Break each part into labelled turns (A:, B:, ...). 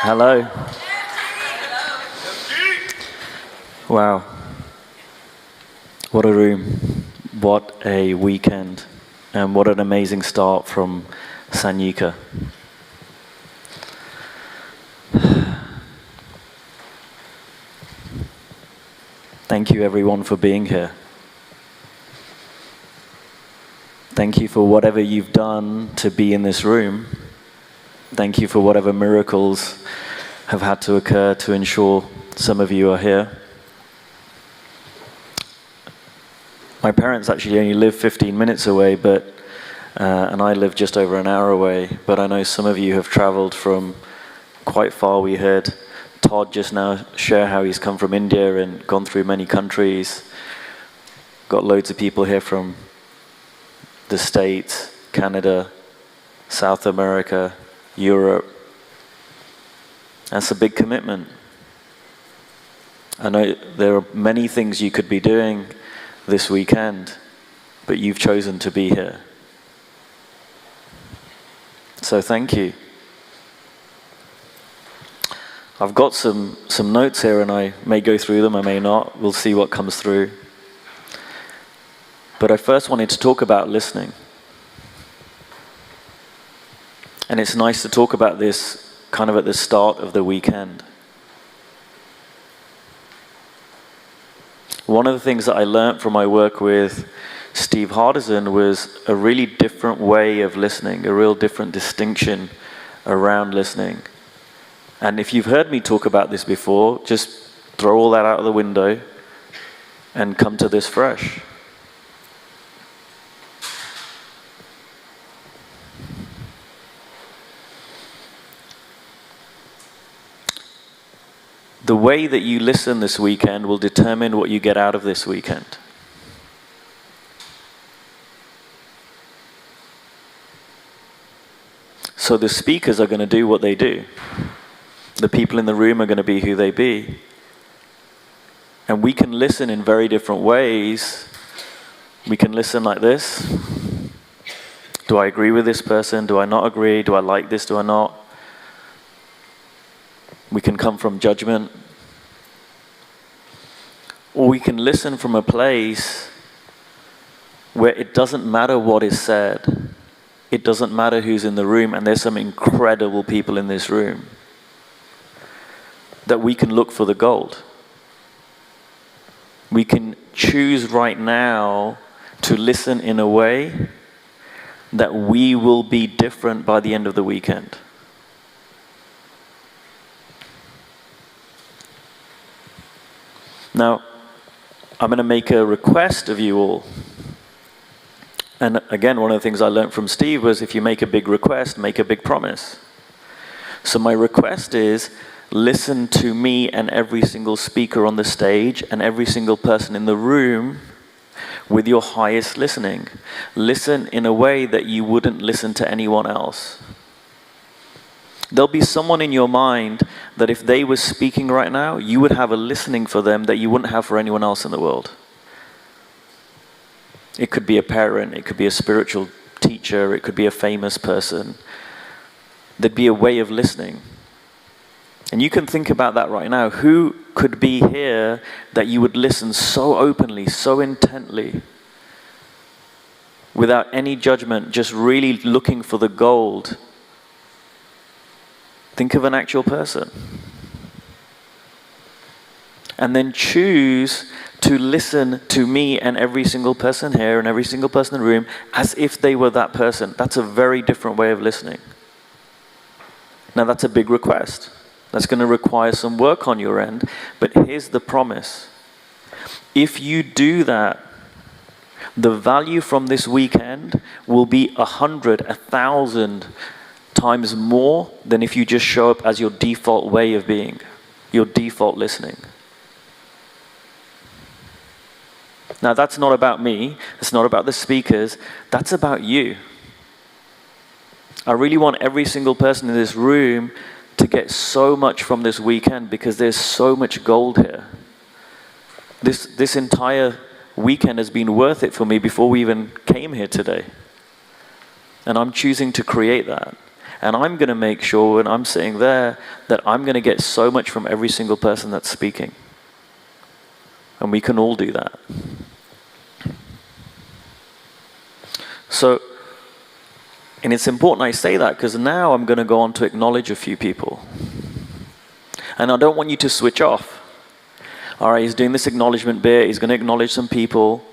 A: Hello. Wow. What a room. What a weekend. And what an amazing start from Sanyika. Thank you everyone for being here. Thank you for whatever you've done to be in this room. Thank you for whatever miracles have had to occur to ensure some of you are here. My parents actually only live 15 minutes away, and I live just over an hour away, but I know some of you have traveled from quite far. We heard Todd just now share how he's come from India and gone through many countries. Got loads of people here from the States, Canada, South America, Europe. That's a big commitment. I know there are many things you could be doing this weekend, but you've chosen to be here. So thank you. I've got some notes here and I may go through them, I may not. We'll see what comes through. But I first wanted to talk about listening. And it's nice to talk about this kind of at the start of the weekend. One of the things that I learned from my work with Steve Hardison was a really different way of listening, a real different distinction around listening. And if you've heard me talk about this before, just throw all that out of the window and come to this fresh. The way that you listen this weekend will determine what you get out of this weekend. So the speakers are going to do what they do. The people in the room are going to be who they be. And we can listen in very different ways. We can listen like this. Do I agree with this person? Do I not agree? Do I like this? Do I not? We can come from judgment. Or we can listen from a place where it doesn't matter what is said. It doesn't matter who's in the room, and there's some incredible people in this room. That we can look for the gold. We can choose right now to listen in a way that we will be different by the end of the weekend. Now, I'm going to make a request of you all. And again, one of the things I learned from Steve was if you make a big request, make a big promise. So my request is, listen to me and every single speaker on the stage and every single person in the room with your highest listening. Listen in a way that you wouldn't listen to anyone else. There'll be someone in your mind that if they were speaking right now, you would have a listening for them that you wouldn't have for anyone else in the world. It could be a parent, it could be a spiritual teacher, it could be a famous person. There'd be a way of listening. And you can think about that right now. Who could be here that you would listen so openly, so intently, without any judgment, just really looking for the gold? Think of an actual person. And then choose to listen to me and every single person here and every single person in the room as if they were that person. That's a very different way of listening. Now that's a big request. That's going to require some work on your end. But here's the promise. If you do that, the value from this weekend will be 100, 1,000 times more than if you just show up as your default way of being, your default listening. Now that's not about me, it's not about the speakers, that's about you. I really want every single person in this room to get so much from this weekend because there's so much gold here. This entire weekend has been worth it for me before we even came here today. And I'm choosing to create that. And I'm going to make sure when I'm sitting there that I'm going to get so much from every single person that's speaking. And we can all do that. So, and it's important I say that because now I'm going to go on to acknowledge a few people. And I don't want you to switch off. All right, he's doing this acknowledgement bit. He's going to acknowledge some people.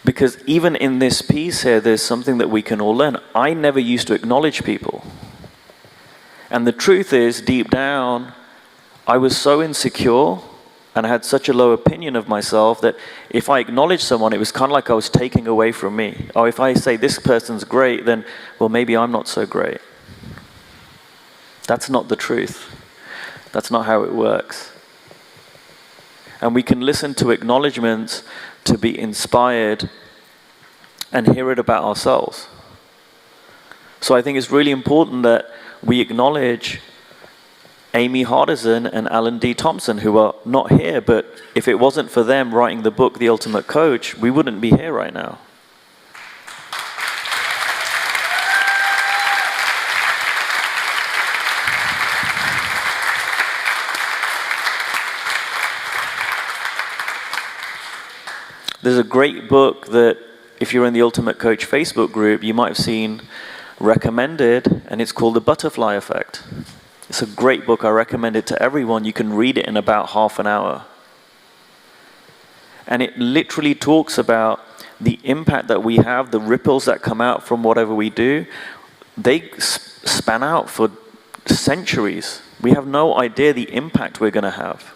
A: Because even in this piece here, there's something that we can all learn. I never used to acknowledge people. And the truth is, deep down, I was so insecure and I had such a low opinion of myself that if I acknowledged someone, it was kind of like I was taking away from me. Oh, if I say this person's great, then, well, maybe I'm not so great. That's not the truth. That's not how it works. And we can listen to acknowledgements to be inspired and hear it about ourselves. So I think it's really important that we acknowledge Amy Hardison and Alan D. Thompson, who are not here, but if it wasn't for them writing the book, The Ultimate Coach, we wouldn't be here right now. There's a great book that, if you're in the Ultimate Coach Facebook group, you might have seen recommended, and it's called The Butterfly Effect. It's a great book. I recommend it to everyone. You can read it in about half an hour. And it literally talks about the impact that we have, the ripples that come out from whatever we do. They span out for centuries. We have no idea the impact we're going to have.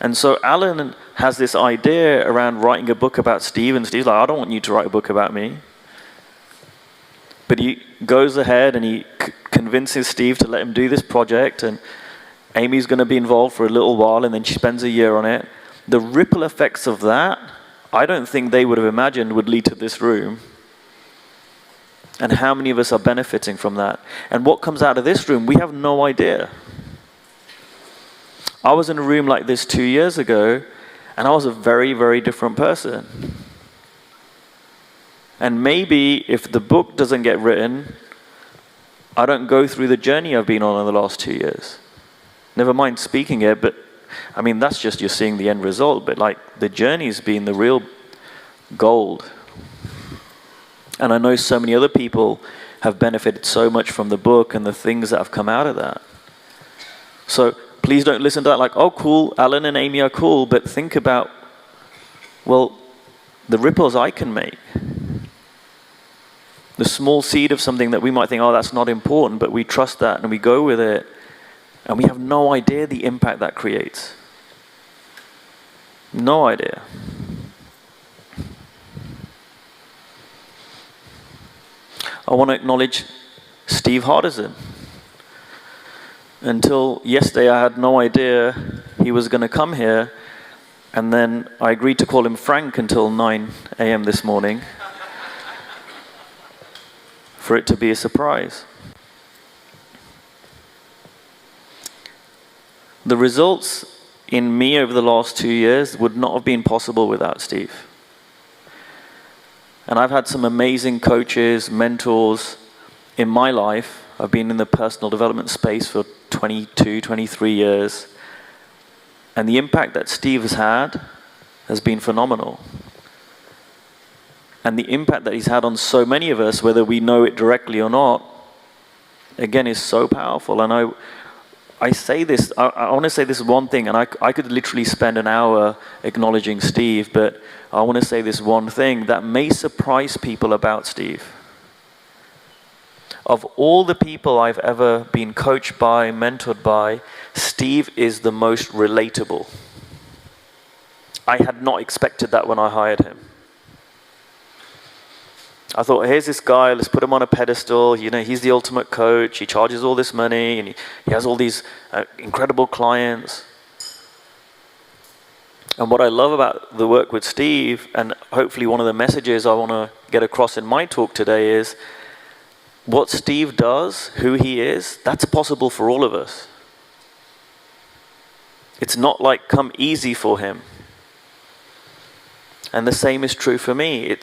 A: And so Alan has this idea around writing a book about Steve, and Steve's like, I don't want you to write a book about me. But he goes ahead and he convinces Steve to let him do this project, and Amy's going to be involved for a little while, and then she spends a year on it. The ripple effects of that, I don't think they would have imagined would lead to this room. And how many of us are benefiting from that? And what comes out of this room, we have no idea. I was in a room like this 2 years ago, and I was a very, very different person. And maybe if the book doesn't get written, I don't go through the journey I've been on in the last 2 years. Never mind speaking it, but I mean, that's just you're seeing the end result, but like the journey's been the real gold. And I know so many other people have benefited so much from the book and the things that have come out of that. So please don't listen to that like, oh, cool, Alan and Amy are cool, but think about, well, the ripples I can make. The small seed of something that we might think, oh, that's not important, but we trust that and we go with it, and we have no idea the impact that creates. No idea. I want to acknowledge Steve Hardison. Until yesterday, I had no idea he was going to come here, and then I agreed to call him Frank until 9 a.m. this morning for it to be a surprise. The results in me over the last 2 years would not have been possible without Steve. And I've had some amazing coaches, mentors in my life. I've been in the personal development space for 22, 23 years. And the impact that Steve has been phenomenal. And the impact that he's had on so many of us, whether we know it directly or not, again, is so powerful. And I say this, I want to say this one thing, and I could literally spend an hour acknowledging Steve, but I want to say this one thing that may surprise people about Steve. Of all the people I've ever been coached by, mentored by, Steve is the most relatable. I had not expected that when I hired him. I thought, here's this guy, let's put him on a pedestal, you know, he's the ultimate coach, he charges all this money, and he has all these incredible clients. And what I love about the work with Steve, and hopefully one of the messages I want to get across in my talk today is, what Steve does, who he is, that's possible for all of us. It's not like come easy for him. And the same is true for me.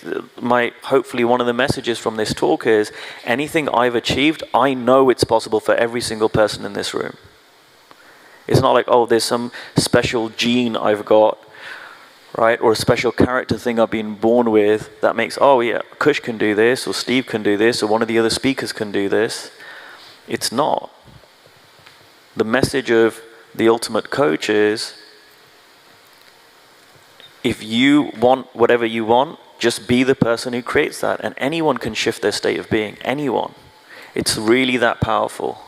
A: Hopefully one of the messages from this talk is, anything I've achieved, I know it's possible for every single person in this room. It's not like, oh, there's some special gene I've got, right? Or a special character thing I've been born with that makes, oh yeah, Kush can do this, or Steve can do this, or one of the other speakers can do this. It's not. The message of the ultimate coach is, if you want whatever you want, just be the person who creates that. And anyone can shift their state of being. Anyone. It's really that powerful.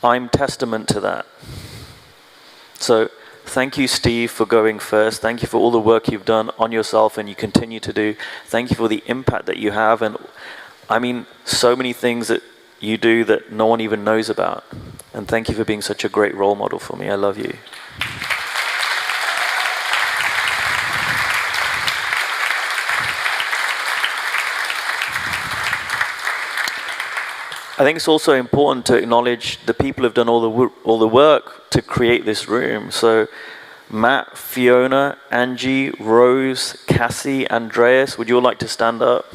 A: I'm testament to that. So thank you, Steve, for going first. Thank you for all the work you've done on yourself and you continue to do. Thank you for the impact that you have. And I mean, so many things that you do that no one even knows about. And thank you for being such a great role model for me. I love you. I think it's also important to acknowledge the people who've done all the work to create this room. So Matt, Fiona, Angie, Rose, Cassie, Andreas, would you all like to stand up?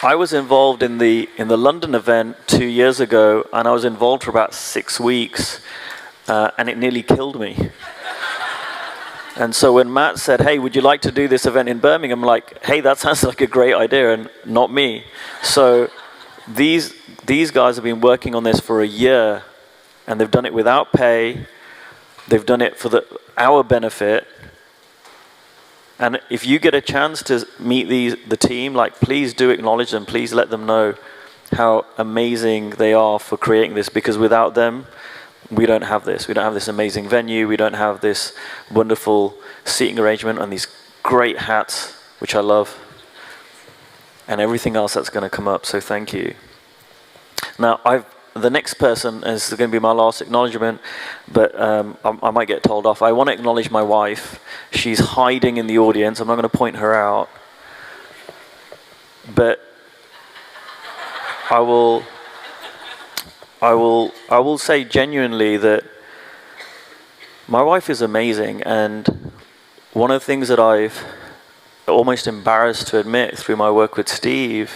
A: I was involved in the London event 2 years ago, and I was involved for about 6 weeks, and it nearly killed me. And so when Matt said, hey, would you like to do this event in Birmingham? I'm like, hey, that sounds like a great idea, and not me. So these guys have been working on this for a year, and they've done it without pay. They've done it for our benefit. And if you get a chance to meet the team, like, please do acknowledge them. Please let them know how amazing they are for creating this, because without them, we don't have this. We don't have this amazing venue. We don't have this wonderful seating arrangement and these great hats, which I love, and everything else that's going to come up. So thank you. Now, the next person is going to be my last acknowledgement, but I might get told off. I want to acknowledge my wife. She's hiding in the audience. I'm not going to point her out, but I will say genuinely that my wife is amazing, and one of the things that I've almost embarrassed to admit through my work with Steve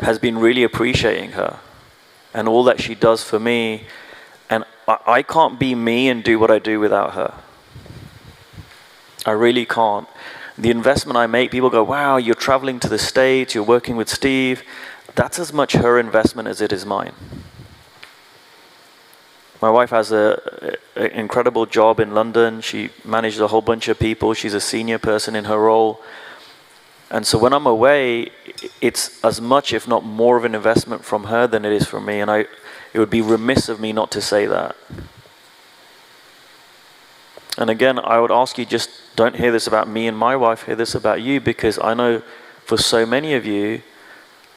A: has been really appreciating her and all that she does for me. And I can't be me and do what I do without her. I really can't. The investment I make, people go, wow, you're traveling to the States, you're working with Steve. That's as much her investment as it is mine. My wife has an incredible job in London. She manages a whole bunch of people. She's a senior person in her role. And so when I'm away, it's as much, if not more, of an investment from her than it is from me. And it would be remiss of me not to say that. And again, I would ask you, just don't hear this about me and my wife, hear this about you, because I know for so many of you,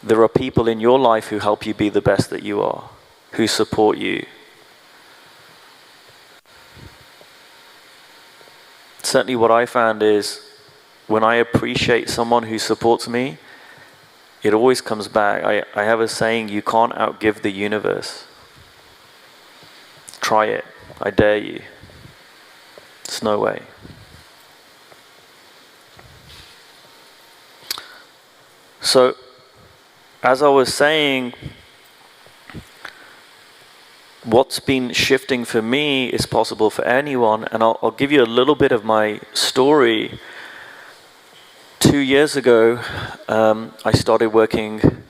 A: there are people in your life who help you be the best that you are, who support you. Certainly what I found is, when I appreciate someone who supports me, it always comes back. I have a saying, you can't outgive the universe. Try it. I dare you. There's no way. So, as I was saying, what's been shifting for me is possible for anyone, and I'll give you a little bit of my story. 2 years ago, I started working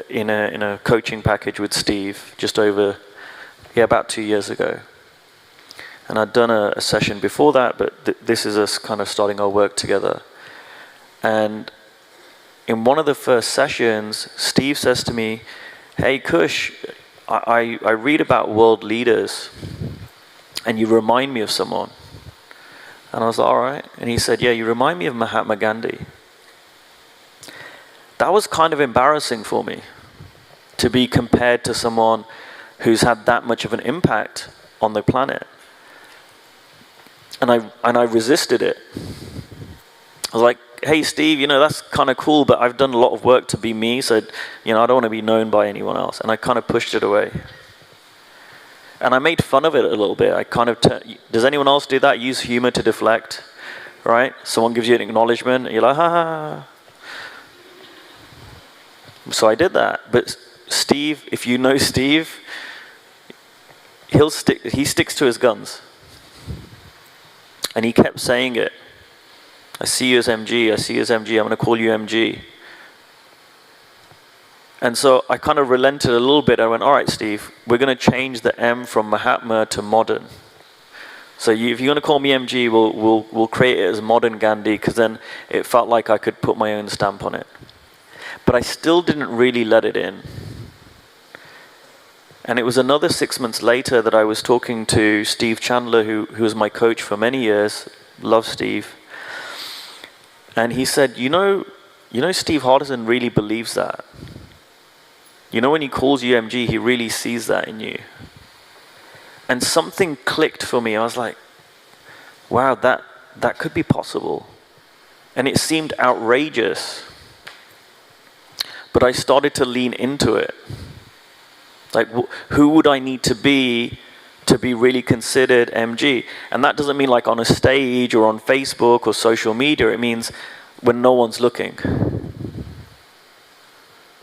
A: in a coaching package with Steve, about 2 years ago. And I'd done a session before that, but this is us kind of starting our work together. And in one of the first sessions, Steve says to me, hey, Kush, I read about world leaders, and you remind me of someone. And I was like, all right. And he said, yeah, you remind me of Mahatma Gandhi. that was kind of embarrassing for me, to be compared to someone who's had that much of an impact on the planet. And I resisted it. I was like, hey, Steve, you know, that's kind of cool, but I've done a lot of work to be me, so, you know, I don't want to be known by anyone else. And I kind of pushed it away. And I made fun of it a little bit. I kind of does anyone else do that? Use humor to deflect, right? Someone gives you an acknowledgement, and you're like, ha ha. So I did that. But Steve, if you know Steve, he sticks to his guns. And he kept saying it. I see you as MG, I see you as MG, I'm going to call you MG. And so I kind of relented a little bit. I went, all right, Steve, we're going to change the M from Mahatma to modern. So if you're going to call me MG, we'll create it as modern Gandhi, because then it felt like I could put my own stamp on it. But I still didn't really let it in. And it was another 6 months later that I was talking to Steve Chandler, who was my coach for many years. Love Steve. And he said, you know, Steve Hardison really believes that. You know, when he calls you MG, he really sees that in you. And something clicked for me. I was like, wow, that could be possible. And it seemed outrageous. But I started to lean into it. Like, who would I need to be really considered MG? And that doesn't mean like on a stage or on Facebook or social media. It means when no one's looking.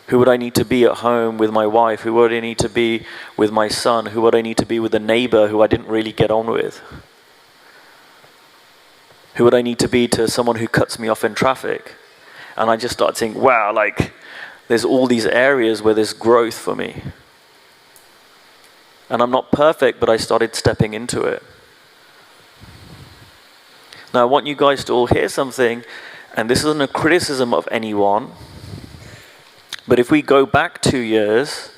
A: Who would I need to be at home with my wife? Who would I need to be with my son? Who would I need to be with a neighbor who I didn't really get on with? Who would I need to be to someone who cuts me off in traffic? And I just started thinking, wow, like, there's all these areas where there's growth for me. And I'm not perfect, but I started stepping into it. Now I want you guys to all hear something, and this isn't a criticism of anyone, but if we go back 2 years,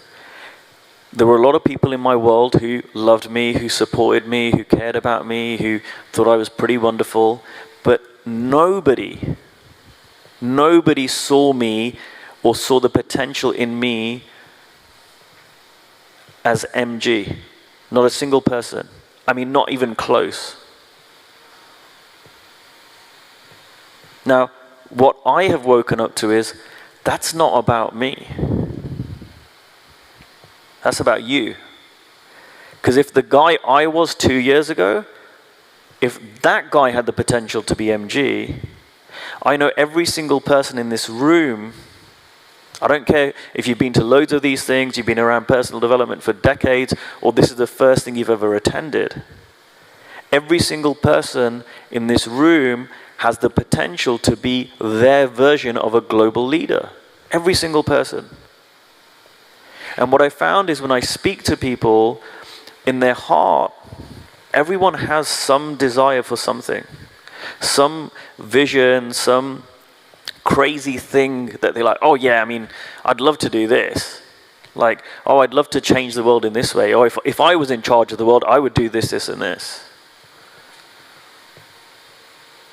A: there were a lot of people in my world who loved me, who supported me, who cared about me, who thought I was pretty wonderful, but nobody saw me or saw the potential in me as MG. Not a single person. I mean, not even close. Now, what I have woken up to is, that's not about me. That's about you. Because if the guy I was 2 years ago, if that guy had the potential to be MG, I know every single person in this room. I don't care if you've been to loads of these things, you've been around personal development for decades, or this is the first thing you've ever attended. Every single person in this room has the potential to be their version of a global leader. Every single person. And what I found is when I speak to people, in their heart, everyone has some desire for something. Some vision, some crazy thing that they're like, oh yeah, I mean, I'd love to do this. Like, oh, I'd love to change the world in this way. Or if I was in charge of the world, I would do this, this, and this.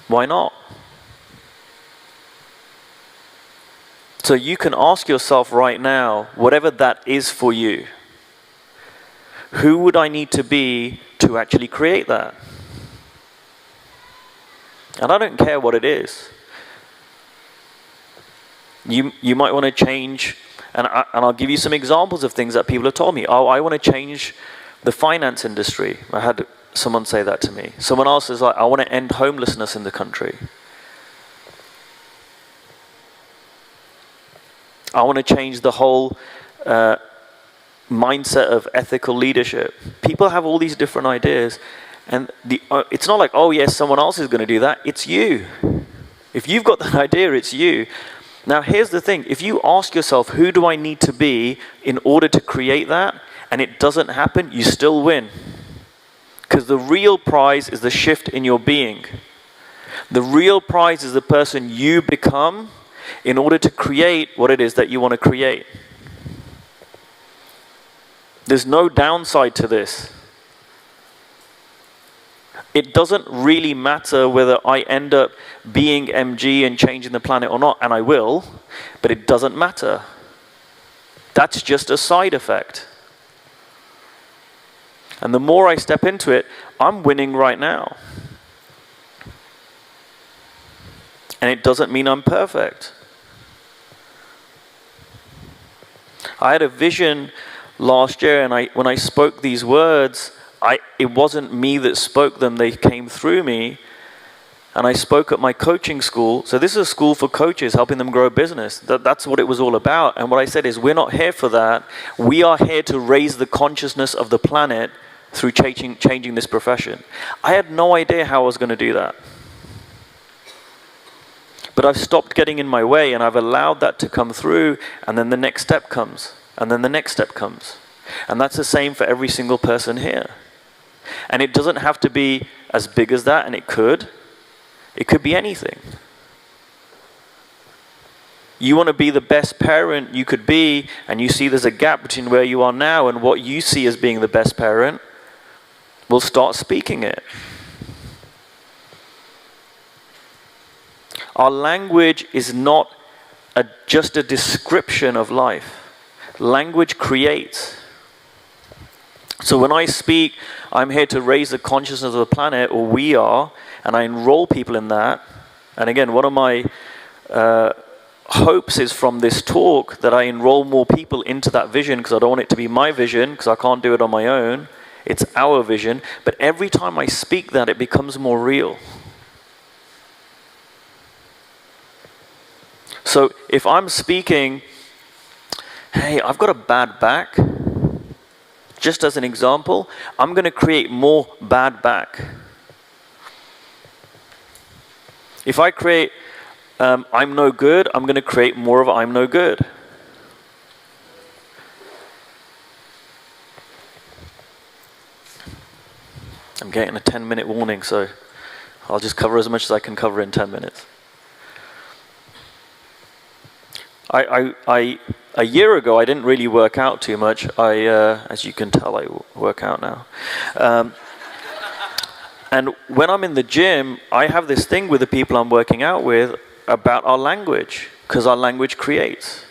A: Why not? So you can ask yourself right now, whatever that is for you, who would I need to be to actually create that? And I don't care what it is. You might want to change, and I'll give you some examples of things that people have told me. Oh, I want to change the finance industry. I had someone say that to me. Someone else is like, I want to end homelessness in the country. I want to change the whole mindset of ethical leadership. People have all these different ideas, and it's not like, oh yes, someone else is going to do that. It's you. If you've got that idea, it's you. Now here's the thing, if you ask yourself, who do I need to be in order to create that, and it doesn't happen, you still win. Because the real prize is the shift in your being. The real prize is the person you become in order to create what it is that you want to create. There's no downside to this. It doesn't really matter whether I end up being MG and changing the planet or not, and I will, but it doesn't matter. That's just a side effect. And the more I step into it, I'm winning right now. And it doesn't mean I'm perfect. I had a vision last year, and when I spoke these words, it wasn't me that spoke them, they came through me. And I spoke at my coaching school. So this is a school for coaches, helping them grow a business. That's what it was all about. And what I said is, we're not here for that. We are here to raise the consciousness of the planet through changing this profession. I had no idea how I was going to do that. But I've stopped getting in my way, and I've allowed that to come through, and then the next step comes, and then the next step comes. And that's the same for every single person here. And it doesn't have to be as big as that, and it could. It could be anything. You want to be the best parent you could be, and you see there's a gap between where you are now and what you see as being the best parent, well, start speaking it. Our language is not just a description of life. Language creates. So when I speak, I'm here to raise the consciousness of the planet, or we are, and I enroll people in that. And again, one of my hopes is from this talk that I enroll more people into that vision, because I don't want it to be my vision, because I can't do it on my own. It's our vision. But every time I speak that, it becomes more real. So if I'm speaking, hey, I've got a bad back, just as an example, I'm going to create more bad back. If I create I'm no good, I'm going to create more of I'm no good. I'm getting a 10-minute warning, so I'll just cover as much as I can cover in 10 minutes. A year ago, I didn't really work out too much. As you can tell, I work out now. And when I'm in the gym, I have this thing with the people I'm working out with about our language, because our language creates.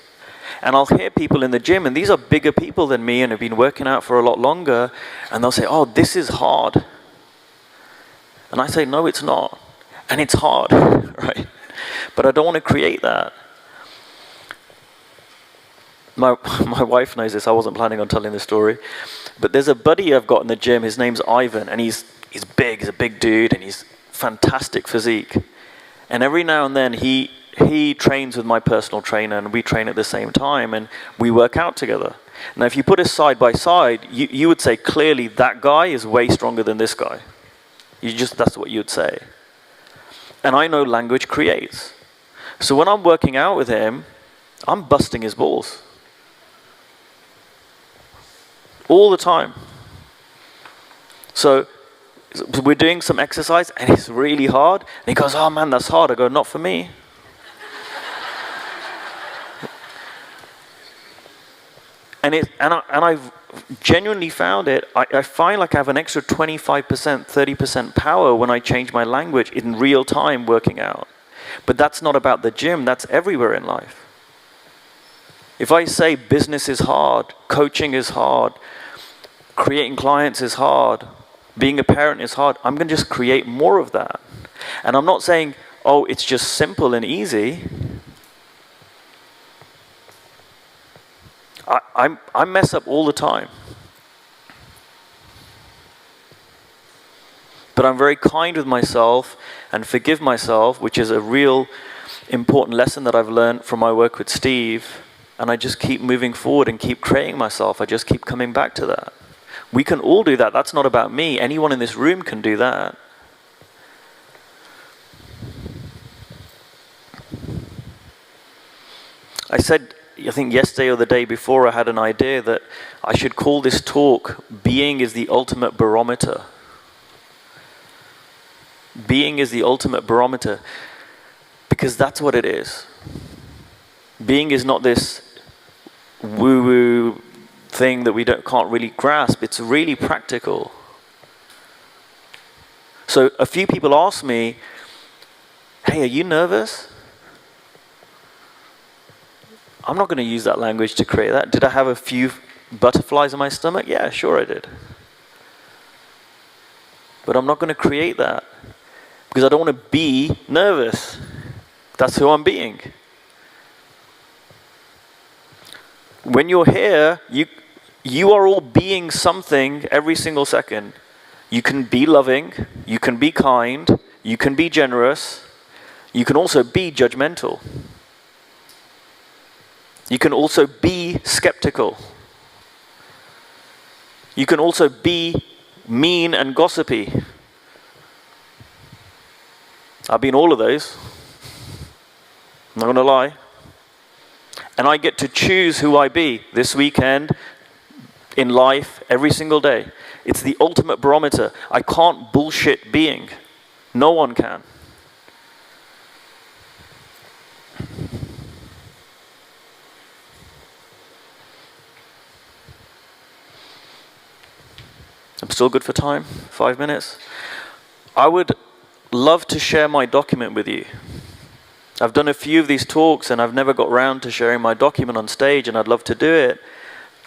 A: And I'll hear people in the gym, and these are bigger people than me and have been working out for a lot longer, and they'll say, oh, this is hard. And I say, no, it's not. And it's hard, right? But I don't want to create that. My wife knows this. I wasn't planning on telling this story. But there's a buddy I've got in the gym. His name's Ivan, and he's big. He's a big dude, and he's fantastic physique. And every now and then, he trains with my personal trainer, and we train at the same time, and we work out together. Now, if you put us side by side, you would say clearly that guy is way stronger than this guy. That's what you'd say. And I know language creates. So when I'm working out with him, I'm busting his balls. All the time. So we're doing some exercise, and it's really hard. And he goes, oh man, that's hard. I go, not for me. And I've genuinely found it. I find like I have an extra 25%, 30% power when I change my language in real time working out. But that's not about the gym. That's everywhere in life. If I say business is hard, coaching is hard, creating clients is hard, being a parent is hard, I'm going to just create more of that. And I'm not saying, oh, it's just simple and easy. I mess up all the time. But I'm very kind with myself and forgive myself, which is a real important lesson that I've learned from my work with Steve. And I just keep moving forward and keep creating myself. I just keep coming back to that. We can all do that. That's not about me. Anyone in this room can do that. I said, I think yesterday or the day before, I had an idea that I should call this talk, Being is the Ultimate Barometer. Being is the ultimate barometer, because that's what it is. Being is not this woo-woo thing that we can't really grasp. It's really practical. So a few people ask me, hey, are you nervous? I'm not going to use that language to create that. Did I have a few butterflies in my stomach? Yeah, sure I did. But I'm not going to create that because I don't want to be nervous. That's who I'm being. When you're here, you are all being something every single second. You can be loving, you can be kind, you can be generous, you can also be judgmental. You can also be skeptical. You can also be mean and gossipy. I've been all of those. I'm not going to lie. And I get to choose who I be this weekend, in life, every single day. It's the ultimate barometer. I can't bullshit being. No one can. I'm still good for time? 5 minutes? I would love to share my document with you. I've done a few of these talks and I've never got round to sharing my document on stage, and I'd love to do it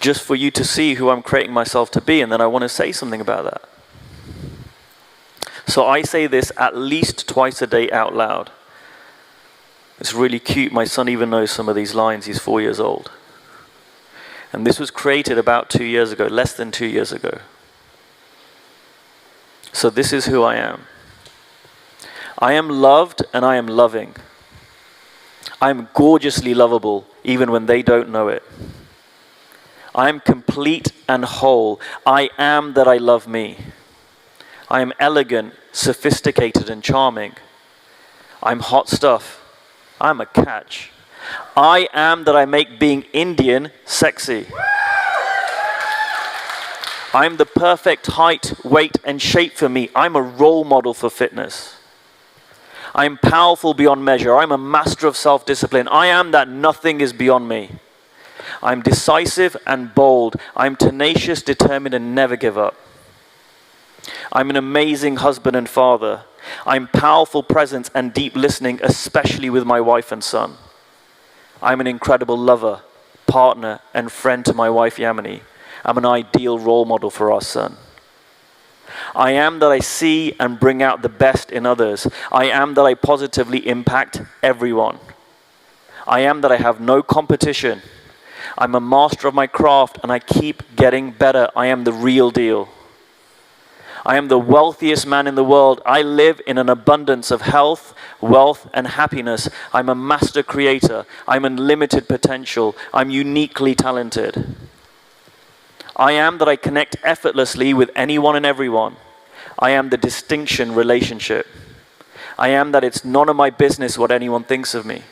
A: just for you to see who I'm creating myself to be, and then I want to say something about that. So I say this at least twice a day out loud. It's really cute. My son even knows some of these lines. He's 4 years old. And this was created about 2 years ago, less than 2 years ago. So this is who I am. I am loved and I am loving. I am gorgeously lovable even when they don't know it. I am complete and whole. I am that I love me. I am elegant, sophisticated and charming. I'm hot stuff. I'm a catch. I am that I make being Indian sexy. I'm the perfect height, weight, and shape for me. I'm a role model for fitness. I'm powerful beyond measure. I'm a master of self-discipline. I am that nothing is beyond me. I'm decisive and bold. I'm tenacious, determined, and never give up. I'm an amazing husband and father. I'm powerful presence and deep listening, especially with my wife and son. I'm an incredible lover, partner, and friend to my wife, Yamini. I'm an ideal role model for our son. I am that I see and bring out the best in others. I am that I positively impact everyone. I am that I have no competition. I'm a master of my craft and I keep getting better. I am the real deal. I am the wealthiest man in the world. I live in an abundance of health, wealth, and happiness. I'm a master creator. I'm unlimited potential. I'm uniquely talented. I am that I connect effortlessly with anyone and everyone. I am the distinction relationship. I am that it's none of my business what anyone thinks of me.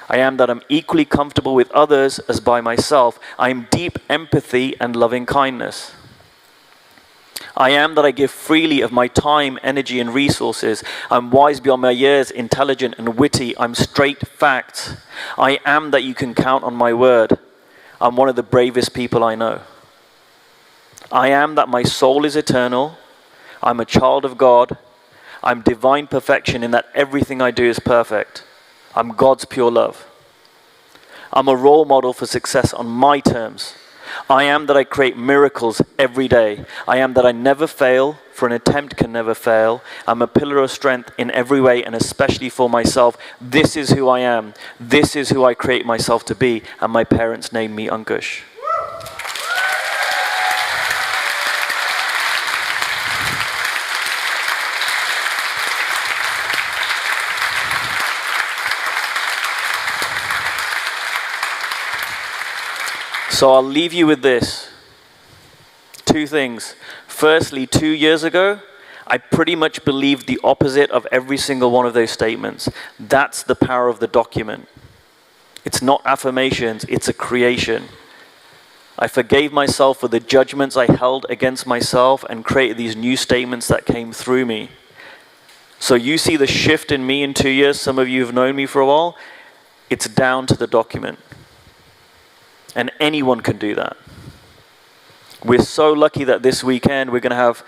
A: I am that I'm equally comfortable with others as by myself. I am deep empathy and loving kindness. I am that I give freely of my time, energy, and resources. I'm wise beyond my years, intelligent and witty. I'm straight facts. I am that you can count on my word. I'm one of the bravest people I know. I am that my soul is eternal. I'm a child of God. I'm divine perfection in that everything I do is perfect. I'm God's pure love. I'm a role model for success on my terms. I am that I create miracles every day. I am that I never fail, for an attempt can never fail. I'm a pillar of strength in every way and especially for myself. This is who I am. This is who I create myself to be. And my parents named me Ankush. So I'll leave you with this. 2 things. Firstly, 2 years ago, I pretty much believed the opposite of every single one of those statements. That's the power of the document. It's not affirmations, it's a creation. I forgave myself for the judgments I held against myself and created these new statements that came through me. So you see the shift in me in 2 years. Some of you have known me for a while. It's down to the document. And anyone can do that. We're so lucky that this weekend we're going to have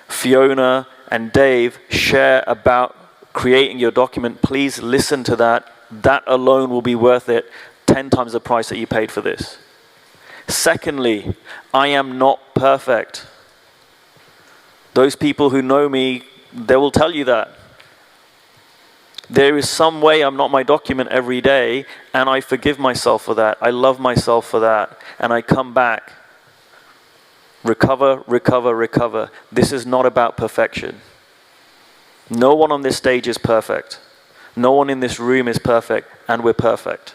A: Fiona and Dave share about creating your document, please listen to that. That alone will be worth it, 10 times the price that you paid for this. Secondly, I am not perfect. Those people who know me, they will tell you that. There is some way I'm not my document every day, and I forgive myself for that. I love myself for that, and I come back. Recover, recover, recover. This is not about perfection. No one on this stage is perfect. No one in this room is perfect, and we're perfect.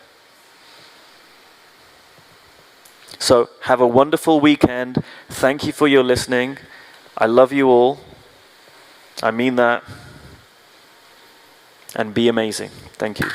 A: So have a wonderful weekend. Thank you for your listening. I love you all. I mean that. And be amazing. Thank you.